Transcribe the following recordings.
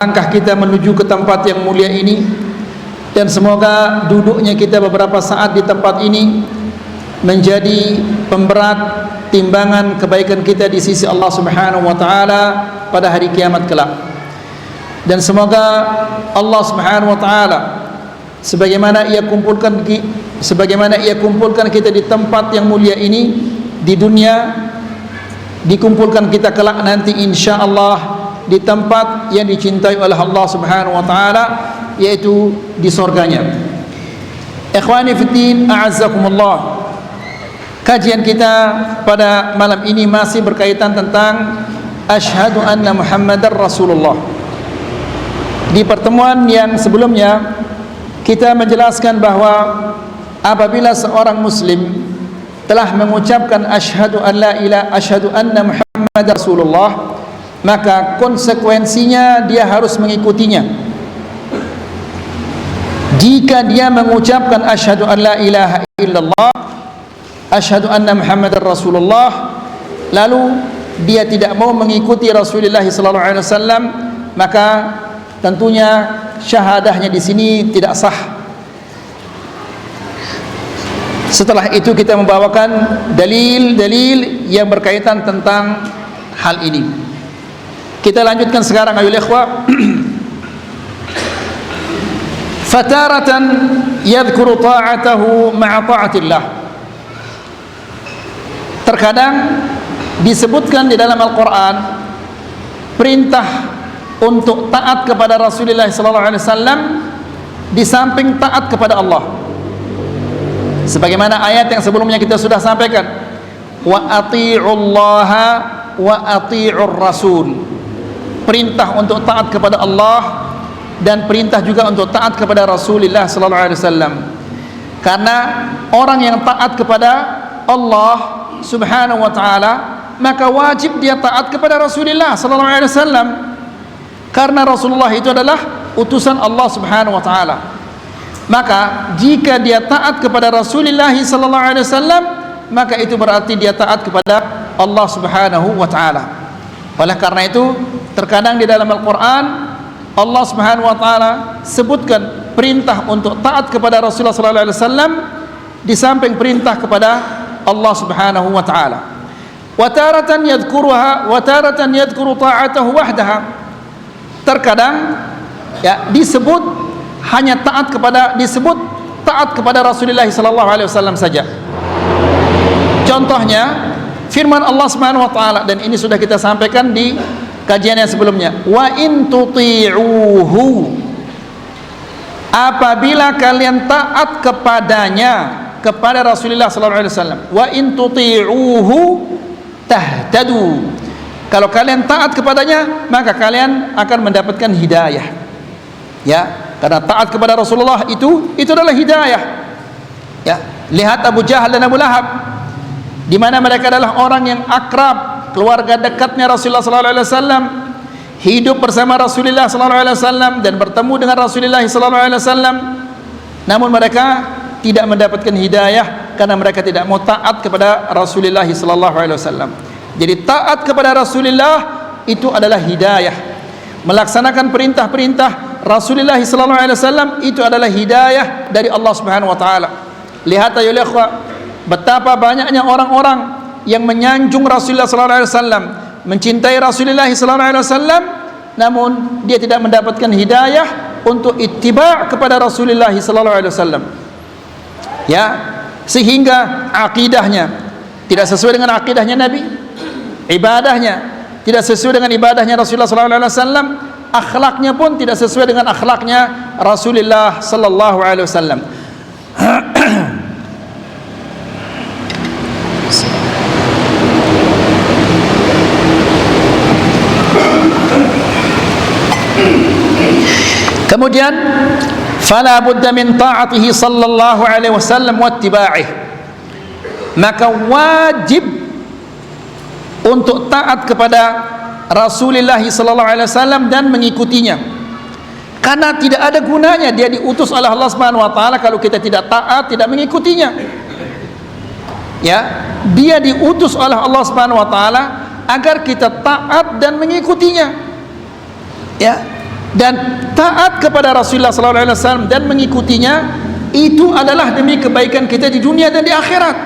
langkah kita menuju ke tempat yang mulia ini, dan semoga duduknya kita beberapa saat di tempat ini menjadi pemberat timbangan kebaikan kita di sisi Allah Subhanahu wa taala pada hari kiamat kelak. Dan semoga Allah Subhanahu wa taala sebagaimana ia kumpulkan kita di tempat yang mulia ini di dunia, dikumpulkan kita kelak nanti insyaallah di tempat yang dicintai oleh Allah Subhanahu wa taala, yaitu di surganya. Ikhwani fiddin, a'azzakumullah. Kajian kita pada malam ini masih berkaitan tentang asyhadu anna Muhammadar Rasulullah. Di pertemuan yang sebelumnya kita menjelaskan bahwa apabila seorang muslim telah mengucapkan asyhadu anna Muhammadar Rasulullah, maka konsekuensinya dia harus mengikutinya. Jika dia mengucapkan asyhadu an la ilaha illallah, asyhadu anna Muhammadar Rasulullah, lalu dia tidak mau mengikuti Rasulullah sallallahu alaihi wasallam, maka tentunya syahadahnya di sini tidak sah. Setelah itu kita membawakan dalil-dalil yang berkaitan tentang hal ini. Kita lanjutkan sekarang ayuhal ikhwah. Fataratan yadhkuru ta'atahu ma'a ta'atillah. Terkadang disebutkan di dalam Al-Quran perintah untuk taat kepada Rasulullah sallallahu alaihi wasallam di samping taat kepada Allah. Sebagaimana ayat yang sebelumnya kita sudah sampaikan, wa ati'ullaha wa ati'ur rasul. Perintah untuk taat kepada Allah dan perintah juga untuk taat kepada Rasulullah sallallahu alaihi wasallam. Karena orang yang taat kepada Allah Subhanahu wa taala, maka wajib dia taat kepada Rasulullah sallallahu alaihi wasallam. Karena Rasulullah itu adalah utusan Allah Subhanahu wa taala. Maka jika dia taat kepada Rasulullah sallallahu alaihi wasallam, maka itu berarti dia taat kepada Allah Subhanahu wa taala. Oleh karena itu, terkadang di dalam Al-Quran Allah Subhanahu wa taala sebutkan perintah untuk taat kepada Rasulullah sallallahu alaihi wasallam di samping perintah kepada Allah Subhanahu wa taala. Wa taratan yadhkuruha wa taratan yadhkuru ta'atahu wahdaha. Terkadang disebut taat kepada Rasulullah sallallahu alaihi wasallam saja. Contohnya firman Allah Subhanahu wa taala, dan ini sudah kita sampaikan di kajian yang sebelumnya, wa in tuti'uhu, apabila kalian taat kepadanya, kepada Rasulullah sallallahu alaihi wasallam, wa in tuti'uhu tahtadu, kalau kalian taat kepadanya maka kalian akan mendapatkan hidayah. Ya, karena taat kepada Rasulullah itu adalah hidayah. Ya, lihat Abu Jahal dan Abu Lahab, di mana mereka adalah orang yang akrab, keluarga dekatnya Rasulullah sallallahu alaihi wasallam, hidup bersama Rasulullah sallallahu alaihi wasallam dan bertemu dengan Rasulullah sallallahu alaihi wasallam. Namun mereka tidak mendapatkan hidayah karena mereka tidak mau taat kepada Rasulullah sallallahu alaihi wasallam. Jadi taat kepada Rasulullah itu adalah hidayah. Melaksanakan perintah-perintah Rasulullah sallallahu alaihi wasallam itu adalah hidayah dari Allah Subhanahu wa taala. Lihat ayol ikhwah, betapa banyaknya orang-orang yang menyanjung Rasulullah sallallahu alaihi wasallam, mencintai Rasulullah sallallahu alaihi wasallam, namun dia tidak mendapatkan hidayah untuk ittiba' kepada Rasulullah sallallahu alaihi wasallam. Ya, sehingga akidahnya tidak sesuai dengan akidahnya Nabi, ibadahnya tidak sesuai dengan ibadahnya Rasulullah sallallahu alaihi wasallam, akhlaknya pun tidak sesuai dengan akhlaknya Rasulullah sallallahu alaihi wasallam. Kemudian fala budda min ta'atihi sallallahu alaihi wasallam wa ittiba'ih, maka wajib untuk taat kepada Rasulullah sallallahu alaihi wasallam dan mengikutinya. Karena tidak ada gunanya dia diutus oleh Allah Subhanahu wa taala kalau kita tidak taat, tidak mengikutinya. Ya, dia diutus oleh Allah Subhanahu wa taala agar kita taat dan mengikutinya. Ya, dan taat kepada Rasulullah sallallahu alaihi wasallam dan mengikutinya itu adalah demi kebaikan kita di dunia dan di akhirat.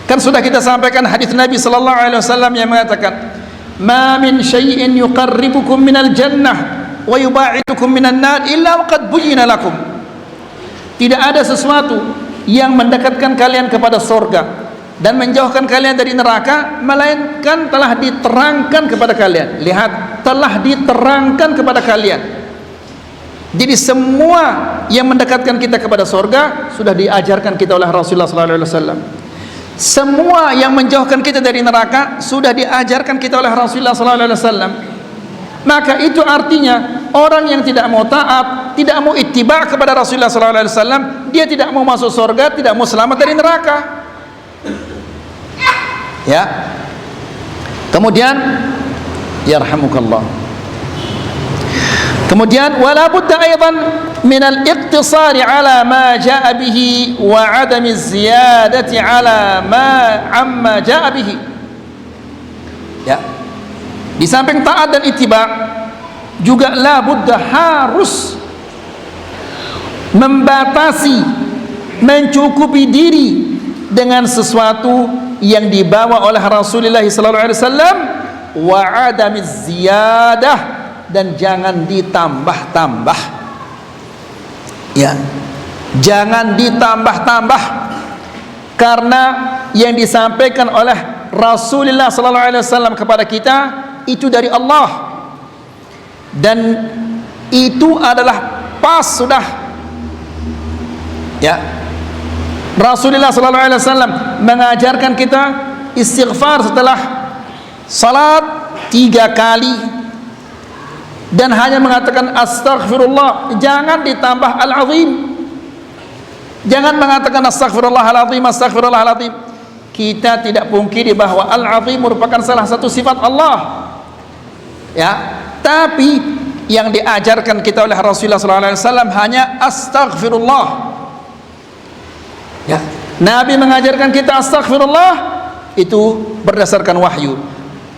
Kan sudah kita sampaikan hadis Nabi sallallahu alaihi wasallam yang mengatakan, "Ma min syai'in yuqarribukum minal jannah wa yuba'idukum minan nar illa waqad buyyina lakum." Tidak ada sesuatu yang mendekatkan kalian kepada surga dan menjauhkan kalian dari neraka melainkan telah diterangkan kepada kalian. Lihat, telah diterangkan kepada kalian. Jadi semua yang mendekatkan kita kepada surga sudah diajarkan kita oleh Rasulullah sallallahu alaihi wasallam. Semua yang menjauhkan kita dari neraka sudah diajarkan kita oleh Rasulullah sallallahu alaihi wasallam. Maka itu artinya orang yang tidak mau taat, tidak mau ittiba kepada Rasulullah sallallahu alaihi wasallam, dia tidak mau masuk surga, tidak mau selamat dari neraka. Ya. Kemudian yarhamukallah. Kemudian wala budda aidan min al-iqtisar ala ma jaa bihi wa adam az-ziyadati ala ma amma jaa bihi. Ya. Di samping taat dan ittiba juga la budda harus membatasi, mencukupi diri dengan sesuatu yang dibawa oleh Rasulullah sallallahu alaihi wasallam wa adamiz ziyadah, dan jangan ditambah-tambah. Ya. Jangan ditambah-tambah, karena yang disampaikan oleh Rasulullah sallallahu alaihi wasallam kepada kita itu dari Allah, dan itu adalah pas sudah. Ya. Rasulullah sallallahu alaihi wasallam mengajarkan kita istighfar setelah salat 3 kali dan hanya mengatakan astaghfirullah, jangan ditambah al-azim. Jangan mengatakan astaghfirullahalazim, astaghfirullahalazim. Kita tidak pungkiri bahwa al-azim merupakan salah satu sifat Allah. Ya, tapi yang diajarkan kita oleh Rasulullah sallallahu alaihi wasallam hanya astaghfirullah. Ya, Nabi mengajarkan kita astaghfirullah itu berdasarkan wahyu.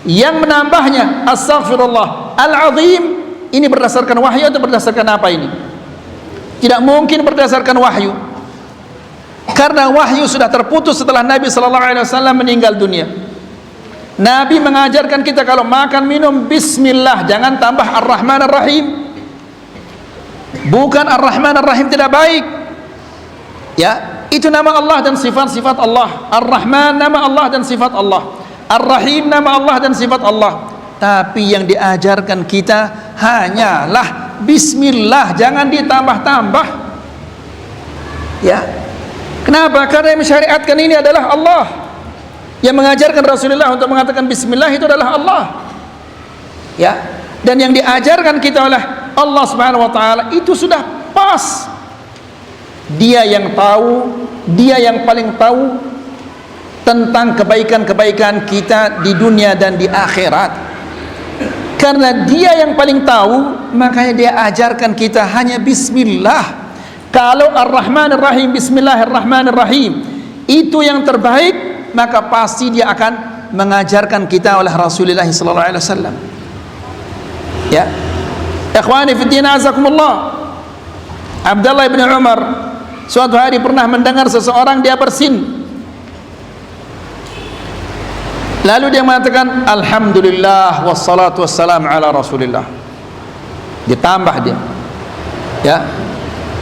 Yang menambahnya astaghfirullah al-azim ini berdasarkan wahyu atau berdasarkan apa ini? Tidak mungkin berdasarkan wahyu, karena wahyu sudah terputus setelah Nabi sallallahu alaihi wasallam meninggal dunia. Nabi mengajarkan kita kalau makan minum bismillah, jangan tambah ar-Rahman ar-Rahim. Bukan ar-Rahman ar-Rahim tidak baik. Ya, itu nama Allah dan sifat-sifat Allah. Ar-Rahman nama Allah dan sifat Allah. Ar-Rahim nama Allah dan sifat Allah. Tapi yang diajarkan kita hanyalah bismillah, jangan ditambah-tambah. Ya. Kenapa? Karena yang mensyariatkan ini adalah Allah. Yang mengajarkan Rasulullah untuk mengatakan bismillah itu adalah Allah. Ya. Dan yang diajarkan kita oleh Allah Subhanahu wa taala itu sudah pas. Dia yang tahu, dia yang paling tahu tentang kebaikan-kebaikan kita di dunia dan di akhirat. Karena dia yang paling tahu, makanya dia ajarkan kita hanya bismillah. Kalau ar-Rahman ar-Rahim, bismillahirrahmanirrahim itu yang terbaik, maka pasti dia akan mengajarkan kita oleh Rasulullah sallallahu alaihi wasallam. Ya. Ikhwani fi din azakumullah. Abdullah bin Umar suatu hari pernah mendengar seseorang dia bersin. Lalu dia mengatakan alhamdulillah wassalatu wassalam ala Rasulillah. Ditambah dia. Ya.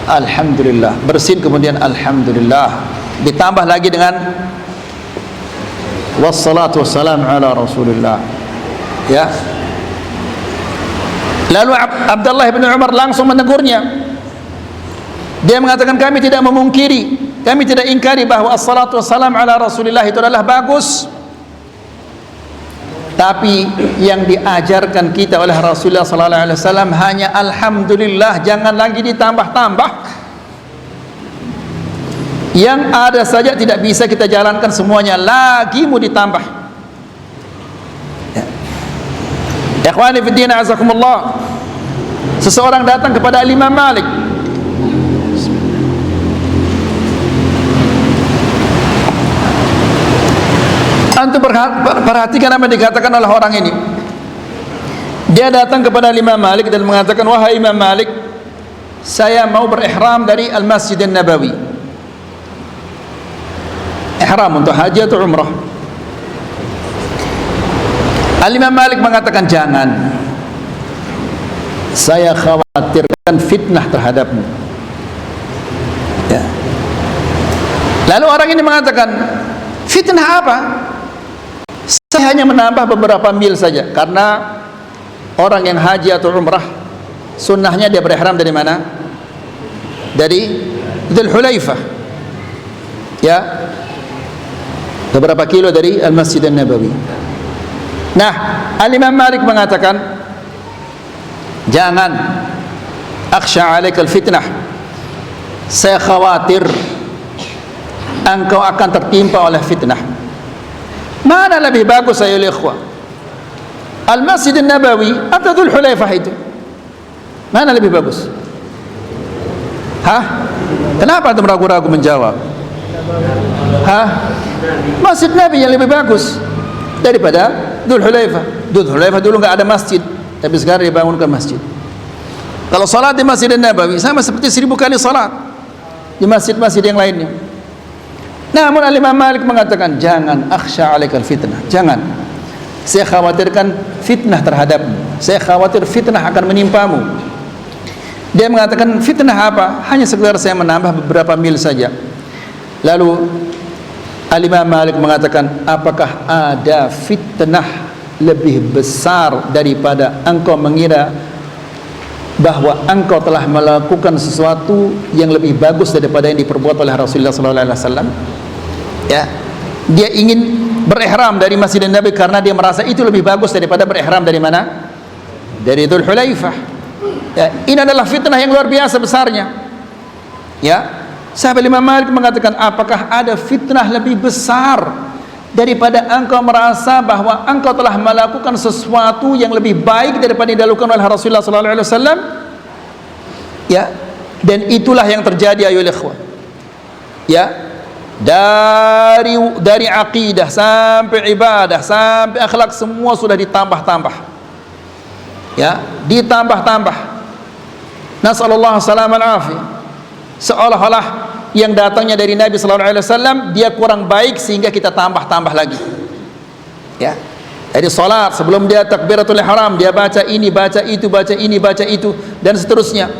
Alhamdulillah, bersin kemudian alhamdulillah, ditambah lagi dengan wassalatu wassalam ala Rasulillah. Ya. Lalu Abdullah bin Umar langsung menegurnya. Dia mengatakan kami tidak memungkiri, kami tidak ingkari bahwa assalatu wassalam ala Rasulillah itu adalah bagus. Tapi yang diajarkan kita oleh Rasulullah sallallahu alaihi wasallam hanya alhamdulillah, jangan lagi ditambah-tambah. Yang ada saja tidak bisa kita jalankan semuanya, lagi mau ditambah. Ya. Ikhwani fi din azakumullah. Seseorang datang kepada Imam Malik. Antum perhatikan apa yang dikatakan oleh orang ini. Dia datang kepada Imam Malik dan mengatakan, wahai Imam Malik, saya mau berihram dari Al-Masjid An-Nabawi, ihram untuk haji atau umrah. Al-Imam Malik mengatakan, jangan, saya khawatirkan fitnah terhadapmu. Ya. Lalu orang ini mengatakan, fitnah apa? Saya hanya menambah beberapa mil saja, karena orang yang haji atau umrah sunnahnya dia berihram dari mana? Dari Dzul Hulaifah, ya, beberapa kilo dari Al-Masjid An-Nabawi. Nah, Al-Imam Malik mengatakan, jangan, akhsha alaikal fitnah, saya khawatir engkau akan tertimpa oleh fitnah. Mana lebih bagus ayol ikhwah, Al-Masjid An-Nabawi atau Dzul Hulaifah itu? Mana lebih bagus? Hah? Kenapa antum ragu-ragu menjawab? Hah? Masjid Nabi yang lebih bagus daripada Dzul Hulaifah. Dzul Hulaifah dulu enggak ada masjid, tapi sekarang dibangunkan masjid. Kalau salat di Masjid An-Nabawi sama seperti 1000 kali salat di masjid-masjid yang lainnya. Namun Al-Imam Malik mengatakan, jangan, akhsha alaikal fitnah, jangan, saya khawatirkan fitnah terhadapmu, saya khawatir fitnah akan menimpamu. Dia mengatakan, fitnah apa? Hanya sekedar saya menambah beberapa mil saja. Lalu Al-Imam Malik mengatakan, apakah ada fitnah lebih besar daripada engkau mengira bahwa engkau telah melakukan sesuatu yang lebih bagus daripada yang diperbuat oleh Rasulullah SAW? Ya, dia ingin berihram dari Masjid Nabi karena dia merasa itu lebih bagus daripada berihram dari mana? Dari Dzul Hulaifah. Ya, ini adalah fitnah yang luar biasa besarnya. Ya, sahabat Imam Malik mengatakan, apakah ada fitnah lebih besar daripada engkau merasa bahwa engkau telah melakukan sesuatu yang lebih baik daripada yang dilakukan oleh Rasulullah SAW? Ya, dan itulah yang terjadi ayolah ikhwah. Ya, dari akidah sampai ibadah sampai akhlak semua sudah ditambah-tambah. Ya, ditambah-tambah. Nasallallahu salaman afi. Seolah-olah yang datangnya dari Nabi sallallahu alaihi wasallam dia kurang baik sehingga kita tambah-tambah lagi. Ya. Jadi salat sebelum dia takbiratul ihram dia baca ini, baca itu, baca ini, baca itu dan seterusnya.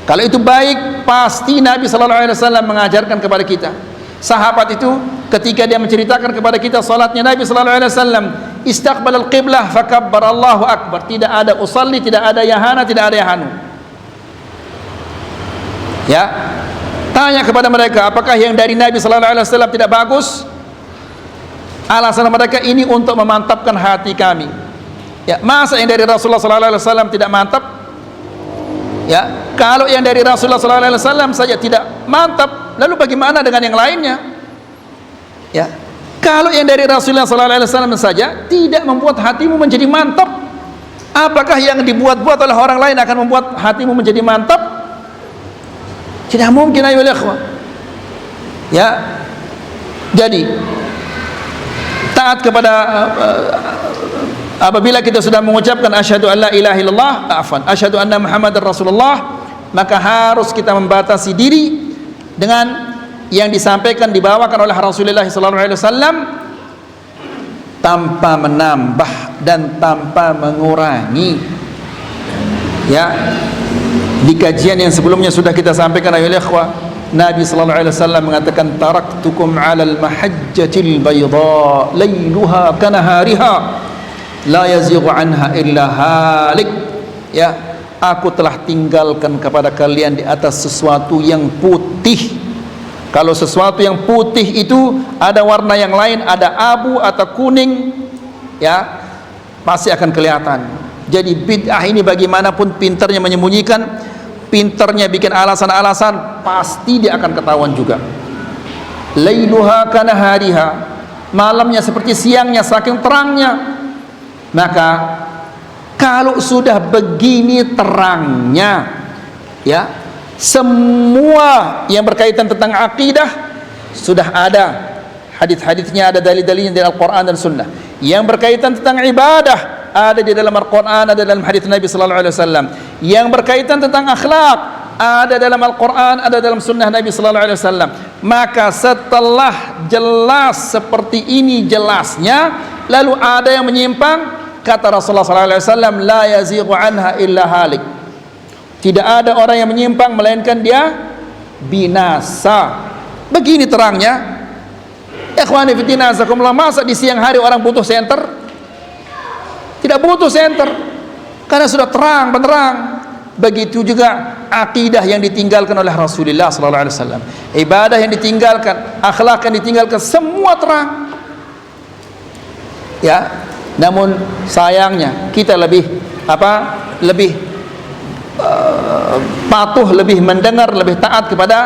Kalau itu baik, pasti Nabi sallallahu alaihi wasallam mengajarkan kepada kita. Sahabat itu ketika dia menceritakan kepada kita salatnya Nabi sallallahu alaihi wasallam, istaqbalal qiblah fakabbara Allahu akbar. Tidak ada usalli, tidak ada yahana, tidak ada yahanu. Ya. Tanya kepada mereka, apakah yang dari Nabi sallallahu alaihi wasallam tidak bagus? Alasan mereka, ini untuk memantapkan hati kami. Ya, masa yang dari Rasulullah sallallahu alaihi wasallam tidak mantap? Ya, kalau yang dari Rasulullah sallallahu alaihi wasallam saja tidak mantap, lalu bagaimana dengan yang lainnya? Ya, kalau yang dari Rasulullah sallallahu alaihi wasallam saja tidak membuat hatimu menjadi mantap, apakah yang dibuat-buat oleh orang lain akan membuat hatimu menjadi mantap? Tidak mungkin ayolah ikhwah. Ya, jadi taat kepada apabila kita sudah mengucapkan asyhadu an la ilaha illallah, asyhadu anna muhammadar rasulullah, maka harus kita membatasi diri dengan yang disampaikan dibawakan oleh Rasulullah SAW tanpa menambah dan tanpa mengurangi. Ya, di kajian yang sebelumnya sudah kita sampaikan ayolah ikhwah, Nabi sallallahu alaihi wasallam mengatakan, taraktukum 'alal mahajjatil bayda lailuha kanahariha la yazighu anha illa halik. Ya, aku telah tinggalkan kepada kalian di atas sesuatu yang putih. Kalau sesuatu yang putih itu ada warna yang lain, ada abu atau kuning, ya, pasti akan kelihatan. Jadi bid'ah ini bagaimanapun pintarnya menyembunyikan, pintarnya bikin alasan-alasan, pasti dia akan ketahuan juga. Lailuha kanahariha, malamnya seperti siangnya saking terangnya. Maka kalau sudah begini terangnya, ya, semua yang berkaitan tentang akidah sudah ada hadis-hadisnya, ada dalil-dalilnya dari Al-Quran dan Sunnah. Yang berkaitan tentang ibadah ada di dalam Al-Quran, ada dalam hadis Nabi sallallahu alaihi wasallam. Yang berkaitan tentang akhlak ada dalam Al-Quran, ada dalam sunnah Nabi sallallahu alaihi wasallam. Maka setelah jelas seperti ini jelasnya, lalu ada yang menyimpang, kata Rasulullah sallallahu alaihi wasallam, la yazighu anha illa halik. Tidak ada orang yang menyimpang melainkan dia binasa. Begini terangnya. Ikhwani fillah, azakumullah, masa di siang hari orang butuh senter? Tidak butuh senter, karena sudah terang benderang. Begitu juga akidah yang ditinggalkan oleh Rasulullah sallallahu alaihi wasallam, ibadah yang ditinggalkan, akhlak yang ditinggalkan, semua terang. Ya, namun sayangnya kita lebih patuh, lebih mendengar, lebih taat kepada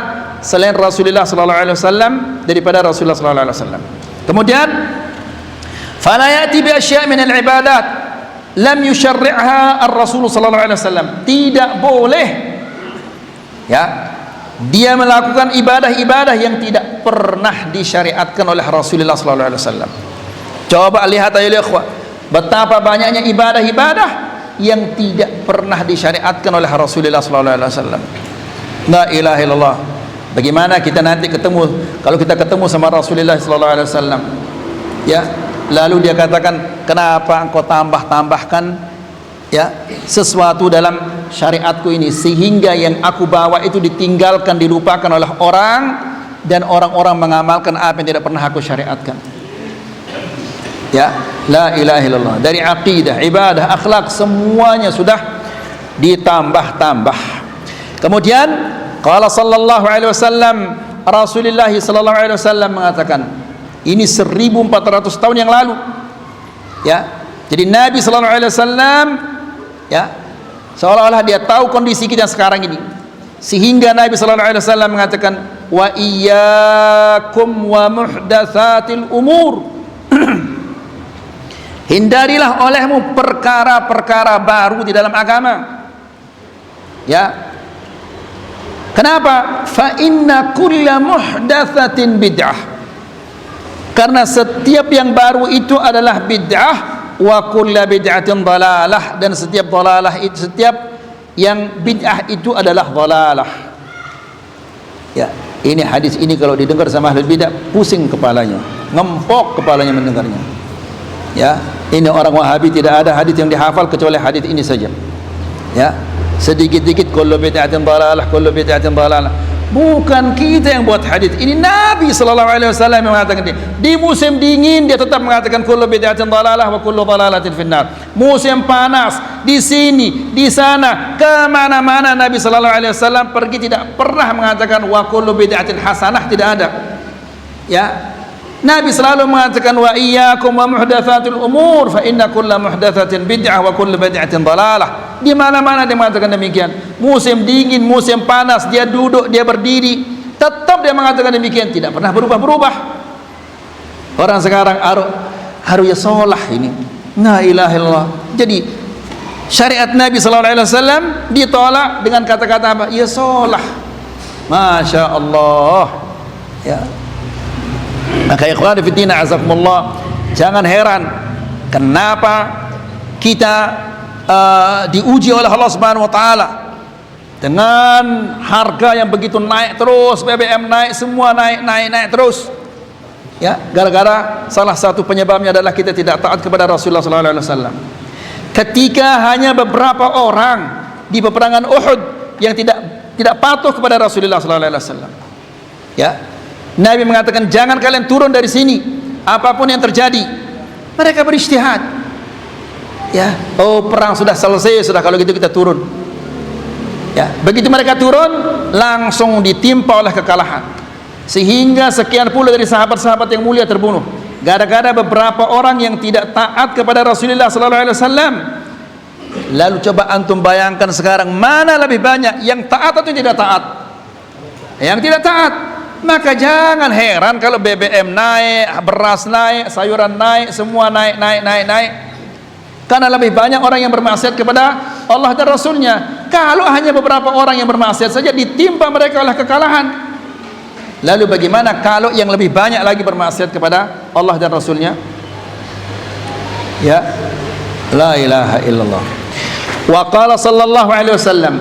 selain Rasulullah sallallahu alaihi wasallam daripada Rasulullah sallallahu alaihi wasallam. Kemudian fala yati bi asya' min al-ibadat lam yusyarri'ha ar-Rasul sallallahu alaihi wasallam. Tidak boleh ya dia melakukan ibadah-ibadah yang tidak pernah disyariatkan oleh Rasulullah sallallahu alaihi wasallam. Coba lihat ayo ikhwah, betapa banyaknya ibadah-ibadah yang tidak pernah disyariatkan oleh Rasulullah sallallahu alaihi wasallam. La ilaha illallah. Bagaimana kita nanti ketemu, kalau kita ketemu sama Rasulullah sallallahu alaihi wasallam, ya, lalu dia katakan, kenapa engkau tambahkan ya sesuatu dalam syariatku ini sehingga yang aku bawa itu ditinggalkan, dilupakan oleh orang, dan orang-orang mengamalkan apa yang tidak pernah aku syariatkan. Ya, la ilaha illallah. Dari akidah, ibadah, akhlak, semuanya sudah ditambah-tambah. Kemudian qala sallallahu alaihi wasallam, Rasulullah sallallahu alaihi wasallam mengatakan, ini 1400 tahun yang lalu. Ya. Jadi Nabi sallallahu alaihi wasallam ya, seolah-olah dia tahu kondisi kita sekarang ini. Sehingga Nabi sallallahu alaihi wasallam mengatakan, wa iyyakum wa muhdatsatil umur. Hindarilah olehmu perkara-perkara baru di dalam agama. Ya. Kenapa? Fa inna kulla muhdatsatin bid'ah. Karena setiap yang baru itu adalah bid'ah, wa kulla bid'atin dhalalah, dan setiap dhalalah itu, setiap yang bid'ah itu adalah dhalalah. Ya, ini hadis ini kalau didengar sama ahli bid'ah pusing kepalanya, ngempok kepalanya mendengarnya. Ya, ini orang Wahabi tidak ada hadis yang dihafal kecuali hadis ini saja. Ya, sedikit-sedikit kullu bid'atin dhalalah, kullu bid'atin dhalalah. Bukan kita yang buat hadis ini, Nabi sallallahu alaihi wasallam yang mengatakan ini. Di musim dingin dia tetap mengatakan kullu bid'atin dhalalah wa kullu dhalalatin finnar. Musim panas, di sini, di sana, kemana-mana Nabi sallallahu alaihi wasallam pergi tidak pernah mengatakan wa kullu bid'atin hasanah, tidak ada. Ya, Nabi selalu mengatakan wa iyyakum wa muhdatsatil umur fa inna kulla muhdatsatin bid'ah wa kullu bid'atin dhalalah. Di mana-mana dia mengatakan demikian. Musim dingin, musim panas, dia duduk, dia berdiri, tetap dia mengatakan demikian, tidak pernah berubah-berubah. Orang sekarang haru ya sholah ini. La ilaha illallah. Jadi syariat Nabi sallallahu alaihi wasallam ditolak dengan kata-kata apa? Ya sholah. Masya Allah. Ya. Maka ikhwan fillah azakumullah, jangan heran kenapa kita diuji oleh Allah Subhanahu wa taala dengan harga yang begitu naik terus, BBM naik, semua naik terus. Ya, gara-gara salah satu penyebabnya adalah kita tidak taat kepada Rasulullah sallallahu alaihi wasallam. Ketika hanya beberapa orang di peperangan Uhud yang tidak patuh kepada Rasulullah sallallahu alaihi wasallam. Ya. Nabi mengatakan jangan kalian turun dari sini apapun yang terjadi. Mereka berijtihad. Ya, oh perang sudah selesai, sudah kalau gitu kita turun. Ya, begitu mereka turun langsung ditimpa oleh kekalahan. Sehingga sekian puluh dari sahabat-sahabat yang mulia terbunuh gara-gara beberapa orang yang tidak taat kepada Rasulullah sallallahu alaihi wasallam. Lalu coba antum bayangkan sekarang mana lebih banyak yang taat atau tidak taat? Yang tidak taat. Maka jangan heran kalau BBM naik, beras naik, sayuran naik, semua naik. Karena lebih banyak orang yang bermaksiat kepada Allah dan Rasulnya. Kalau hanya beberapa orang yang bermaksiat saja ditimpa mereka oleh kekalahan, lalu bagaimana kalau yang lebih banyak lagi bermaksiat kepada Allah dan Rasulnya? Ya, La ilaha illallah. Wa qala sallallahu alaihi wasallam,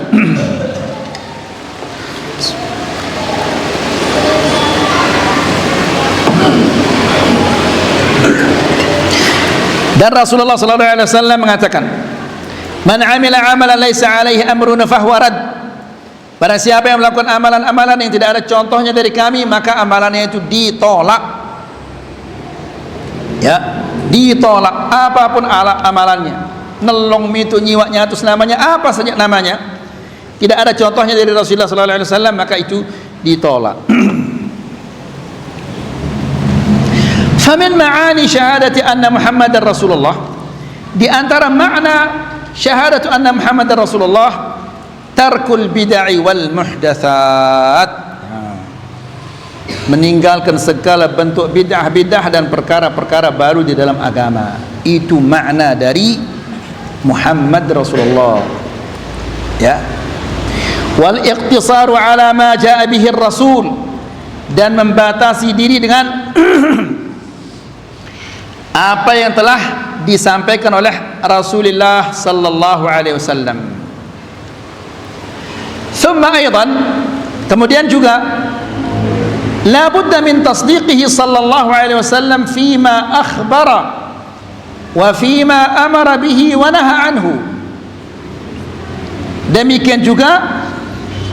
dan Rasulullah sallallahu alaihi wasallam mengatakan, man amila amalan laisa alaihi amruna fahuwa rad. Barang siapa yang melakukan amalan-amalan yang tidak ada contohnya dari kami, maka amalannya itu ditolak. Ya, ditolak apapun amalannya. Nelong mitu nyiwak nyatus namanya, apa saja namanya, tidak ada contohnya dari Rasulullah sallallahu alaihi wasallam, maka itu ditolak. Famin ma'ani syahadati anna Muhammadar Rasulullah, di antara makna syahadatu anna Muhammadar Rasulullah, tarkul bid'ah wal muhdatsat, meninggalkan segala bentuk bid'ah dan perkara-perkara baru di dalam agama. Itu makna dari Muhammad Rasulullah. Ya. Wal iqtisaru ala ma jaa bihi ar-rasul, dan membatasi diri dengan apa yang telah disampaikan oleh Rasulullah sallallahu alaihi wasallam. Thumma aidan, kemudian juga la budda min tasdiqihi sallallahu alaihi wasallam fima akhbara wa fima amara bihi wa naha anhu. Demikian juga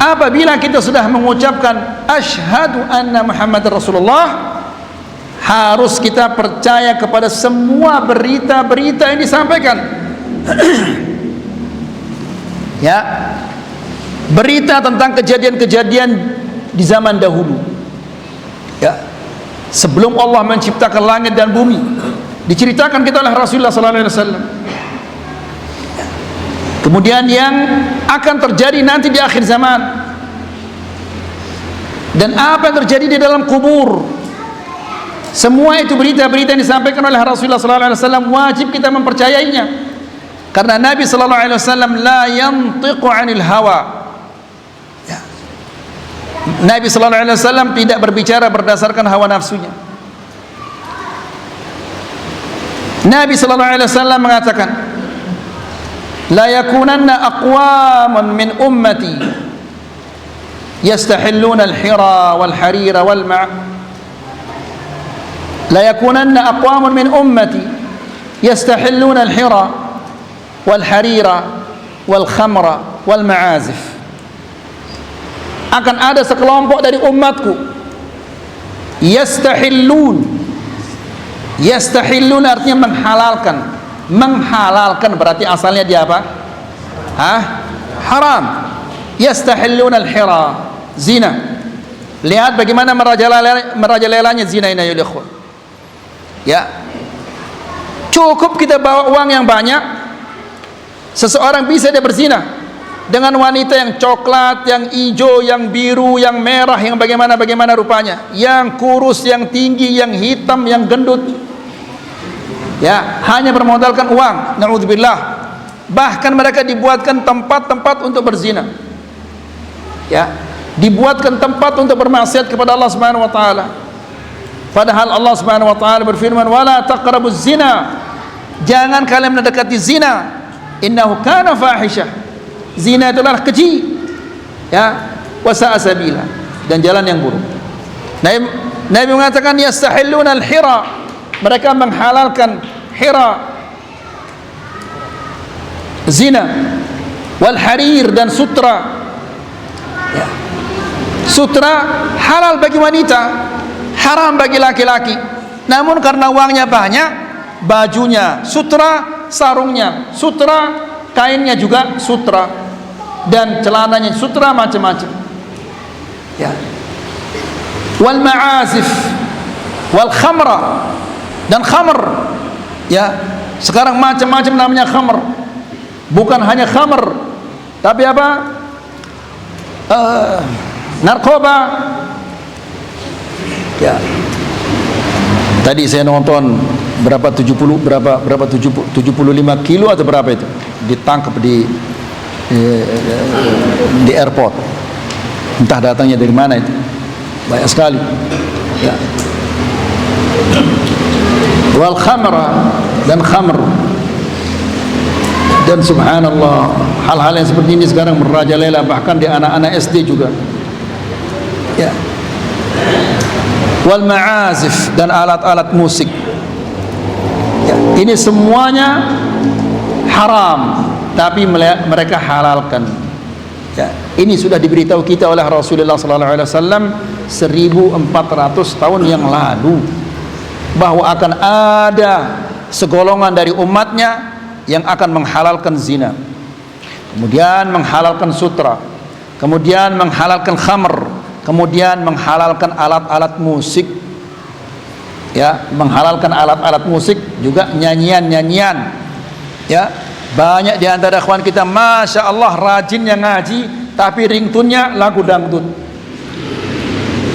apabila kita sudah mengucapkan asyhadu anna Muhammadar Rasulullah, harus kita percaya kepada semua berita-berita yang disampaikan. Ya, berita tentang kejadian-kejadian di zaman dahulu. Ya, sebelum Allah menciptakan langit dan bumi, diceritakan kita oleh Rasulullah sallallahu alaihi wasallam. Kemudian yang akan terjadi nanti di akhir zaman, dan apa yang terjadi di dalam kubur, semua itu berita-berita yang disampaikan oleh Rasulullah sallallahu alaihi wasallam, wajib kita mempercayainya. Karena Nabi sallallahu alaihi wasallam la yantiqu 'anil hawa. Ya. Nabi sallallahu alaihi wasallam tidak berbicara berdasarkan hawa nafsunya. Nabi sallallahu alaihi wasallam mengatakan, la yakunanna aqwamun min ummati yastahilluna al-hira wal harira wal la yakunanna aqwamun min ummati yastahilluna al-hira wal harira wal khamra wal ma'azif. Akan ada sekelompok dari umatku yastahillun. Yastahillun artinya menghalalkan. Menghalalkan berarti asalnya dia apa? Haram. Yastahillun al-hira, zina. Lihat bagaimana merajalelanya zina ini, ya ikhwan. Ya, cukup kita bawa uang yang banyak, seseorang bisa dia berzina dengan wanita yang coklat, yang hijau, yang biru, yang merah, yang bagaimana rupanya, yang kurus, yang tinggi, yang hitam, yang gendut. Ya, hanya bermodalkan uang. Na'udzubillah. Bahkan mereka dibuatkan tempat-tempat untuk berzina. Ya, dibuatkan tempat untuk bermaksiat kepada Allah Subhanahu wa taala. Padahal Allah Subhanahu wa taala berfirman, "Wala taqrabuz zina." Jangan kalian mendekati zina. Innahu kana fahisyah. Zina itulah keji. Ya, wa sa'a sabila, dan jalan yang buruk. Nabi mengatakan yastahilluna al-hira. Mereka menghalalkan hira, zina, wal harir, dan sutra. Ya. Sutra halal bagi wanita, haram bagi laki-laki. Namun karena uangnya banyak, bajunya sutra, sarungnya sutra, kainnya juga sutra, dan celananya sutra, macam-macam. Ya. Wal ma'azif, wal khamra, dan khamr. Ya, sekarang macam-macam namanya khamr. Bukan hanya khamr, tapi apa? Narkoba. Ya. Tadi saya nonton berapa 75 kilo atau berapa itu ditangkap di airport. Entah datangnya dari mana itu. Banyak sekali. Ya. Wal khamra, dan khamr. Dan subhanallah, hal-hal yang seperti ini sekarang merajalela bahkan di anak-anak SD juga. Ya. Wal ma'azif, dan alat-alat musik. Ya, ini semuanya haram, tapi mereka halalkan. Ya, ini sudah diberitahu kita oleh Rasulullah sallallahu alaihi wasallam 1400 tahun yang lalu, bahwa akan ada segolongan dari umatnya yang akan menghalalkan zina, kemudian menghalalkan sutra, kemudian menghalalkan khamr, kemudian menghalalkan alat-alat musik. Ya, menghalalkan alat-alat musik, juga nyanyian-nyanyian. Ya, banyak di antara ikhwan kita masya Allah rajinnya ngaji, tapi ringtone-nya lagu dangdut.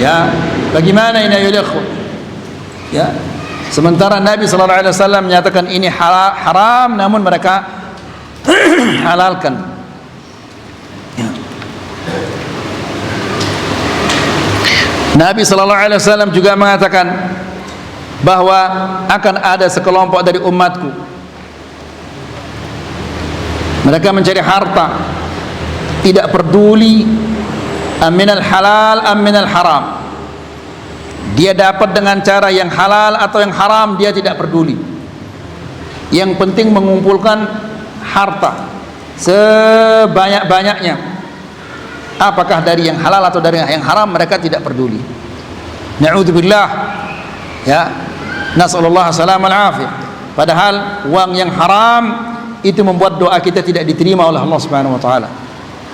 Ya, bagaimana ini ayo ikhwan? Ya, sementara Nabi sallallahu alaihi wasallam menyatakan ini haram, namun mereka halalkan. Ya. Nabi sallallahu alaihi wasallam juga mengatakan bahwa akan ada sekelompok dari umatku, mereka mencari harta, tidak peduli aminal halal aminal haram. Dia dapat dengan cara yang halal atau yang haram, dia tidak peduli. Yang penting mengumpulkan harta sebanyak-banyaknya, apakah dari yang halal atau dari yang haram, mereka tidak peduli. Na'udzubillah. Ya, nasallallahu salam al-afiyah. Padahal uang yang haram itu membuat doa kita tidak diterima oleh Allah Subhanahu wa taala.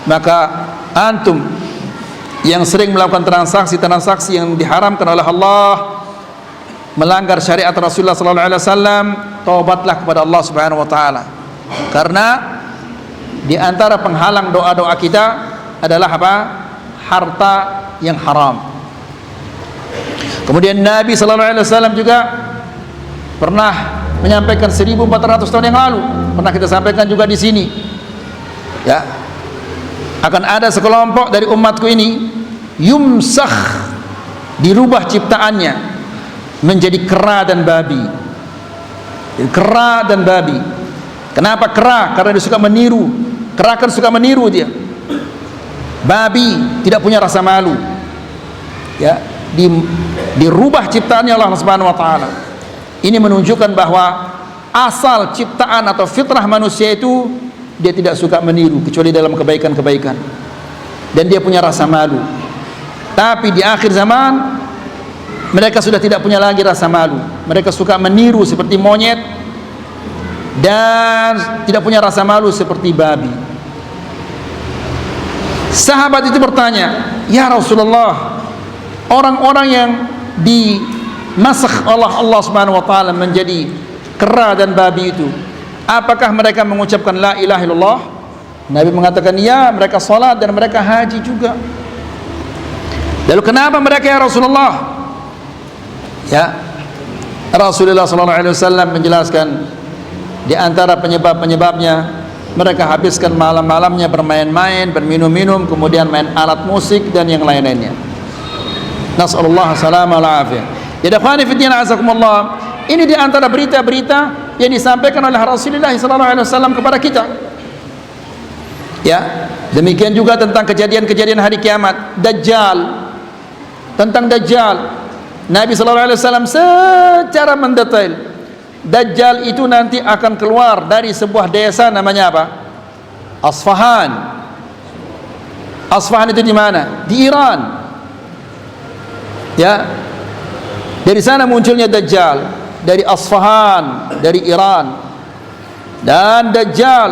Maka antum yang sering melakukan transaksi-transaksi yang diharamkan oleh Allah, melanggar syariat Rasulullah sallallahu alaihi wasallam, taubatlah kepada Allah Subhanahu wa taala. Karena di antara penghalang doa-doa kita adalah apa? Harta yang haram. Kemudian Nabi sallallahu alaihi wasallam juga pernah menyampaikan 1400 tahun yang lalu, pernah kita sampaikan juga di sini. Ya, akan ada sekelompok dari umatku ini yumsakh, dirubah ciptaannya menjadi kera dan babi. Kera dan babi. Kenapa kera? Karena dia suka meniru. Kera kan suka meniru dia. Babi tidak punya rasa malu. Ya, dirubah ciptaannya Allah Subhanahu wa taala. Ini menunjukkan bahwa asal ciptaan atau fitrah manusia itu dia tidak suka meniru kecuali dalam kebaikan-kebaikan, dan dia punya rasa malu. Tapi di akhir zaman mereka sudah tidak punya lagi rasa malu. Mereka suka meniru seperti monyet dan tidak punya rasa malu seperti babi. Sahabat itu bertanya, "Ya Rasulullah, orang-orang yang dimasakh Allah Subhanahu wa taala menjadi kera dan babi itu, apakah mereka mengucapkan la ilaha illallah?" Nabi mengatakan, "Ya, mereka salat dan mereka haji juga." Lalu kenapa mereka ya Rasulullah? Ya, Rasulullah sallallahu alaihi wasallam menjelaskan di antara penyebab-penyebabnya, mereka habiskan malam-malamnya bermain-main, berminum-minum, kemudian main alat musik dan yang lain-lainnya. Nasallallahu salam wal afiyah. Ya ikhwani fi din azakumullah, ini di antara berita-berita yang disampaikan oleh Rasulullah sallallahu alaihi wasallam kepada kita. Ya, demikian juga tentang kejadian-kejadian hari kiamat, Dajjal. Tentang Dajjal, Nabi sallallahu alaihi wasallam secara mendetail, Dajjal itu nanti akan keluar dari sebuah desa namanya apa? Asfahan. Asfahan itu di mana? Di Iran. Ya, dari sana munculnya Dajjal, dari Asfahan, dari Iran. Dan Dajjal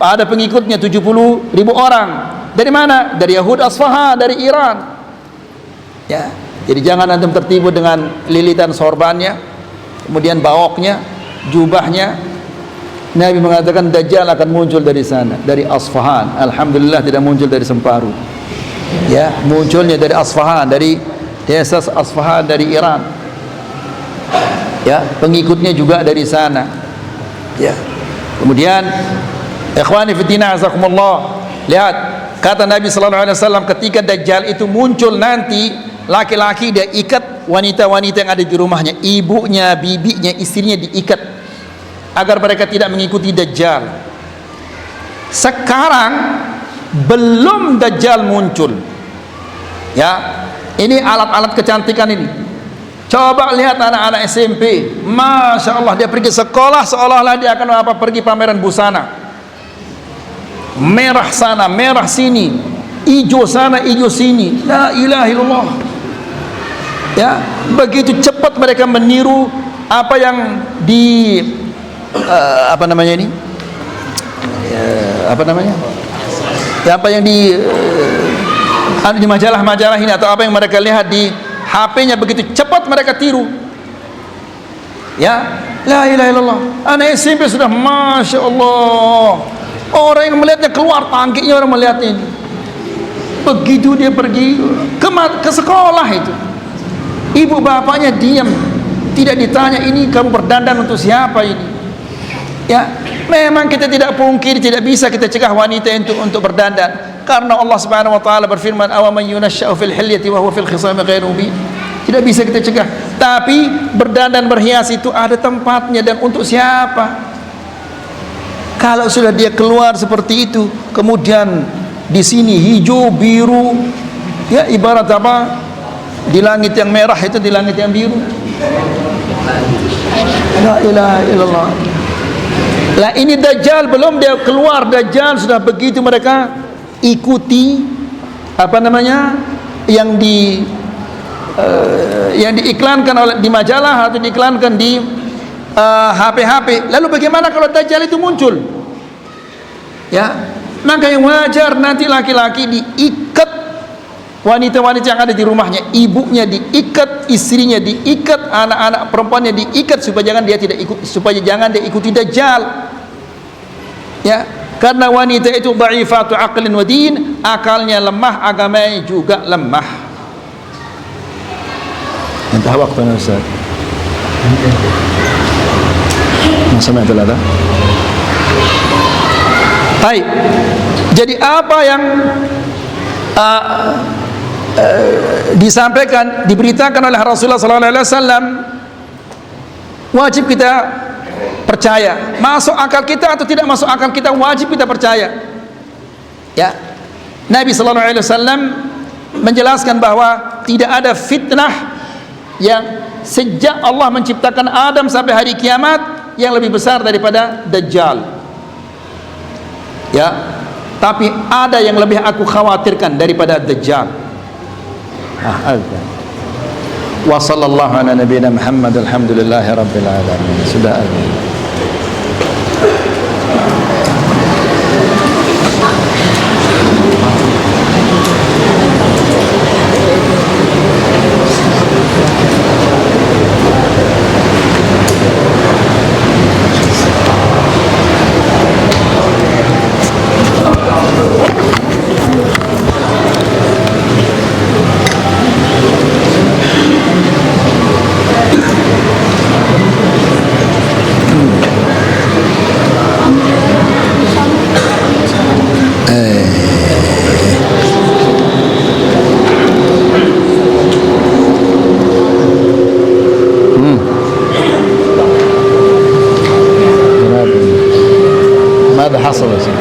ada pengikutnya 70.000 orang. Dari mana? Dari Yahud Asfahan, dari Iran. Ya, jadi jangan antum tertipu dengan lilitan sorbannya, kemudian baoknya, jubahnya. Nabi mengatakan Dajjal akan muncul dari sana, dari Asfahan. Alhamdulillah tidak muncul dari Semparu. Ya, munculnya dari Asfahan, dari desa Asfahan, dari Iran. Ya, pengikutnya juga dari sana. Ya. Kemudian ikhwani fi din azakumullah, lihat kata Nabi sallallahu alaihi wasallam, ketika Dajjal itu muncul nanti, laki-laki dia ikat wanita-wanita yang ada di rumahnya, ibunya, bibinya, istrinya diikat agar mereka tidak mengikuti Dajjal. sekarang belum Dajjal muncul. Ya, ini alat-alat kecantikan ini. Coba lihat anak-anak SMP, Masya Allah, dia pergi sekolah seolah-olah dia akan pergi pameran busana. Merah sana, merah sini, hijau sana, hijau sini. La ilaha illallah. Ya, begitu cepat mereka meniru apa yang di apa namanya ini? Apa namanya? Ya, apa yang di majalah-majalah ini atau apa yang mereka lihat di HP-nya, begitu cepat mereka tiru. Ya, la ilaha illallah. Anak SMP sudah Masya Allah. Orang yang melihatnya keluar tangkiknya, orang melihatnya ini. Begitu dia pergi ke sekolah itu, ibu bapaknya diam, tidak ditanya ini kamu berdandan untuk siapa ini. Ya, memang kita tidak pungkiri, tidak bisa kita cegah wanita untuk berdandan, karena Allah Subhanahu wa taala berfirman, awaman yunasya'u fil hilyati wa huwa fil khisami ghairu mubin. Tidak bisa kita cegah, tapi berdandan berhias itu ada tempatnya dan untuk siapa. Kalau sudah dia keluar seperti itu, kemudian di sini hijau biru, ya ibarat apa, di langit yang merah itu di langit yang biru. La ilaha illallah. Lah ini Dajjal belum dia keluar, Dajjal sudah begitu mereka ikuti apa namanya yang diiklankan oleh di majalah atau diiklankan di HP-HP. Lalu bagaimana kalau Dajjal itu muncul? Ya, maka yang wajar nanti laki-laki diikat, wanita-wanita yang ada di rumahnya, ibunya diikat, istrinya diikat, anak-anak perempuannya diikat supaya jangan dia ikuti Dajjal. Ya, karena wanita itu dhaifatu aqlin wa din, akalnya lemah, agamanya juga lemah. Entah waktunya Ustaz. Sampai ada. Baik. Jadi apa yang disampaikan, diberitakan oleh Rasulullah SAW, wajib kita percaya. Masuk akal kita atau tidak masuk akal kita, wajib kita percaya. Ya, Nabi SAW menjelaskan bahwa tidak ada fitnah yang sejak Allah menciptakan Adam sampai hari kiamat yang lebih besar daripada Dajjal. Ya, tapi ada yang lebih aku khawatirkan daripada Dajjal. Wa sallallahu ala nabiyina Muhammad, alhamdulillahi rabbil alamin. Sudah ada. ماذا حصل يا سيدي؟